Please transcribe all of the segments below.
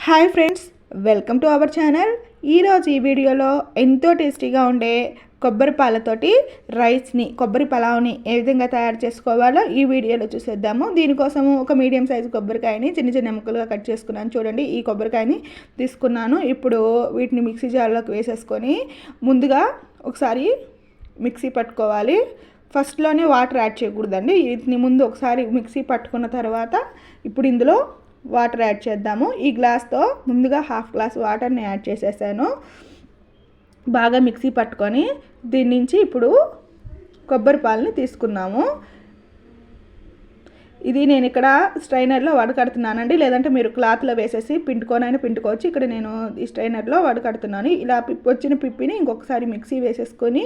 Hi friends, welcome to our channel. ఈరోజు ఈ వీడియోలో ఎంతో టేస్టీగా ఉండే కొబ్బరి పాలతోటి కొబ్బరి పలావ్ని ఏ విధంగా తయారు చేసుకోవాలో ఈ వీడియోలో చూసేద్దాము. దీనికోసము ఒక మీడియం సైజు కొబ్బరికాయని చిన్న చిన్న ముక్కలుగా కట్ చేసుకున్నాను. చూడండి, ఈ కొబ్బరికాయని తీసుకున్నాను. ఇప్పుడు వీటిని మిక్సీ జార్లోకి వేసేసుకొని ముందుగా ఒకసారి మిక్సీ పట్టుకోవాలి. ఫస్ట్లోనే వాటర్ యాడ్ చేయకూడదండి. వీటిని ముందు ఒకసారి మిక్సీ పట్టుకున్న తర్వాత ఇప్పుడు ఇందులో వాటర్ యాడ్ చేద్దాము. ఈ గ్లాస్తో ముందుగా హాఫ్ గ్లాస్ వాటర్ని యాడ్ చేసేసాను. బాగా మిక్సీ పట్టుకొని దీని నుంచి ఇప్పుడు కొబ్బరి పాలని తీసుకున్నాము. ఇది నేను ఇక్కడ స్ట్రైనర్లో వడకడుతున్నానండి, లేదంటే మీరు క్లాత్లో వేసేసి పిండుకోనైనా పిండుకోవచ్చు. ఇక్కడ నేను ఈ స్ట్రైనర్లో వడకడుతున్నాను. ఇలా వచ్చిన పిప్పిని ఇంకొకసారి మిక్సీ వేసేసుకొని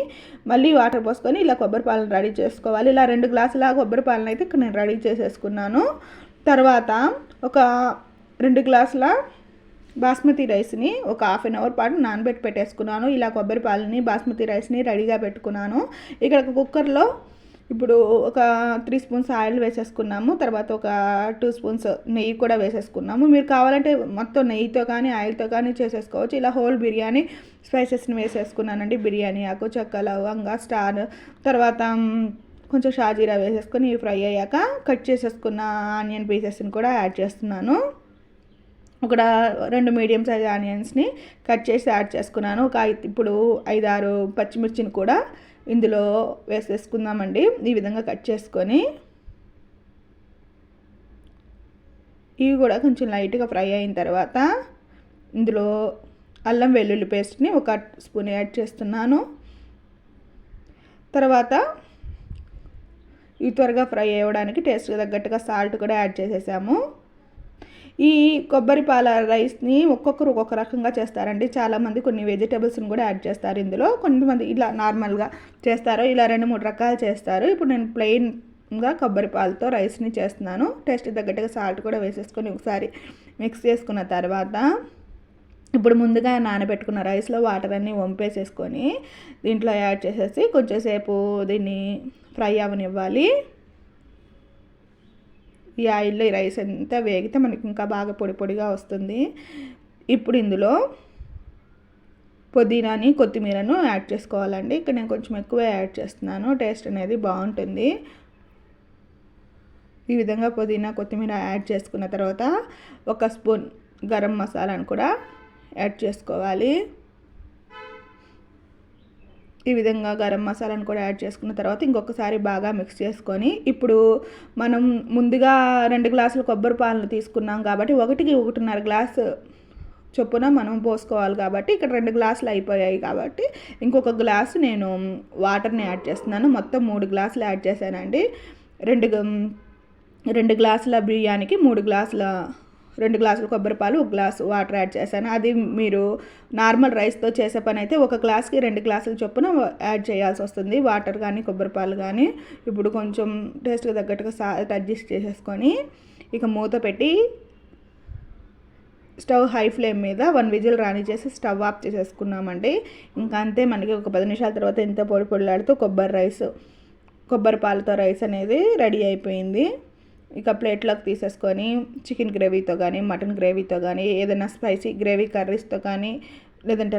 మళ్ళీ వాటర్ పోసుకొని ఇలా కొబ్బరి పాలను రెడీ చేసుకోవాలి. ఇలా 2 గ్లాసుల కొబ్బరి పాలను అయితే ఇక్కడ నేను రెడీ చేసేసుకున్నాను. తర్వాత ఒక 2 గ్లాసుల బాస్మతి రైస్ని ఒక హాఫ్ అన్ అవర్ పాటు నానబెట్టి పెట్టేసుకున్నాను. ఇలా కొబ్బరి పాలని బాస్మతి రైస్ని రెడీగా పెట్టుకున్నాను. ఇక్కడ కుక్కర్లో ఇప్పుడు ఒక 3 స్పూన్స్ ఆయిల్ వేసేసుకున్నాము. తర్వాత ఒక 2 స్పూన్స్ నెయ్యి కూడా వేసేసుకున్నాము. మీరు కావాలంటే మొత్తం నెయ్యితో కానీ ఆయిల్తో కానీ చేసేసుకోవచ్చు. ఇలా హోల్ బిర్యానీ స్పైసెస్ని వేసేసుకున్నానండి. బిర్యానీ ఆకు, చెక్క, లవంగా, స్టార్, తర్వాత కొంచెం షాజీరా వేసేసుకొని ఫ్రై అయ్యాక కట్ చేసేసుకున్న ఆనియన్ పీసెస్ని కూడా యాడ్ చేస్తున్నాను. ఒక 2 మీడియం సైజ్ ఆనియన్స్ని కట్ చేసి యాడ్ చేసుకున్నాను. ఇప్పుడు 5-6 పచ్చిమిర్చిని కూడా ఇందులో వేసేసుకుందామండి. ఈ విధంగా కట్ చేసుకొని ఇవి కూడా కొంచెం లైట్గా ఫ్రై అయిన తర్వాత ఇందులో అల్లం వెల్లుల్లి పేస్ట్ని ఒక స్పూన్ యాడ్ చేస్తున్నాను. తర్వాత ఇవి త్వరగా ఫ్రై అవ్వడానికి టేస్ట్కి తగ్గట్టుగా సాల్ట్ కూడా యాడ్ చేసేసాము. ఈ కొబ్బరి పాల రైస్ని ఒక్కొక్కరు ఒక్కొక్క రకంగా చేస్తారండి. చాలామంది కొన్ని వెజిటేబుల్స్ని కూడా యాడ్ చేస్తారు ఇందులో. కొంతమంది ఇలా నార్మల్గా చేస్తారు, ఇలా 2-3 రకాలు చేస్తారు. ఇప్పుడు నేను ప్లెయిన్గా కొబ్బరి పాలతో రైస్ని చేస్తున్నాను. టేస్ట్కి తగ్గట్టుగా సాల్ట్ కూడా వేసేసుకొని ఒకసారి మిక్స్ చేసుకున్న తర్వాత ఇప్పుడు ముందుగా నానబెట్టుకున్న రైస్లో వాటర్ అన్నీ వంపేసేసుకొని దీంట్లో యాడ్ చేసేసి కొంచెంసేపు దీన్ని ఫ్రై అవ్వనివ్వాలి. ఈ ఆయిల్లో ఈ రైస్ అంతా వేగితే మనకి ఇంకా బాగా పొడి పొడిగా వస్తుంది. ఇప్పుడు ఇందులో పుదీనాని, కొత్తిమీరను యాడ్ చేసుకోవాలండి. ఇక్కడ నేను కొంచెం ఎక్కువ యాడ్ చేస్తున్నాను, టేస్ట్ అనేది బాగుంటుంది. ఈ విధంగా పుదీనా, కొత్తిమీర యాడ్ చేసుకున్న తర్వాత ఒక స్పూన్ గరం మసాలాను కూడా యాడ్ చేసుకోవాలి. ఈ విధంగా గరం మసాలాను కూడా యాడ్ చేసుకున్న తర్వాత ఇంకొకసారి బాగా మిక్స్ చేసుకొని ఇప్పుడు మనం ముందుగా 2 గ్లాసుల కొబ్బరి పాలను తీసుకున్నాం కాబట్టి 1-1.5 గ్లాసు చొప్పున మనం పోసుకోవాలి. కాబట్టి ఇక్కడ 2 గ్లాసులు అయిపోయాయి కాబట్టి ఇంకొక గ్లాసు నేను వాటర్ని యాడ్ చేస్తున్నాను. మొత్తం 3 గ్లాసులు యాడ్ చేశానండి. 2 గ్లాసుల బియ్యానికి 2 గ్లాసుల కొబ్బరి పాలు, 1 గ్లాసు వాటర్ యాడ్ చేశాను. అది మీరు నార్మల్ రైస్తో చేసే పని అయితే 1 గ్లాస్కి 2 గ్లాసుల చొప్పున యాడ్ చేయాల్సి వస్తుంది, వాటర్ కానీ కొబ్బరి పాలు కానీ. ఇప్పుడు కొంచెం టేస్ట్కి తగ్గట్టుగా సాల్ట్ అడ్జస్ట్ చేసేసుకొని ఇక మూత పెట్టి స్టవ్ హై ఫ్లేమ్ మీద 1 విజిల్ రాని చేసి స్టవ్ ఆఫ్ చేసేసుకున్నామండి. ఇంకా అంతే, మనకి ఒక 10 నిమిషాల తర్వాత ఎంత పొడి పొడిలాడుతూ కొబ్బరి పాలతో రైస్ అనేది రెడీ అయిపోయింది. ఇక ప్లేట్లోకి తీసేసుకొని చికెన్ గ్రేవీతో కానీ, మటన్ గ్రేవీతో కానీ, ఏదైనా స్పైసీ గ్రేవీ కర్రీస్తో కానీ, లేదంటే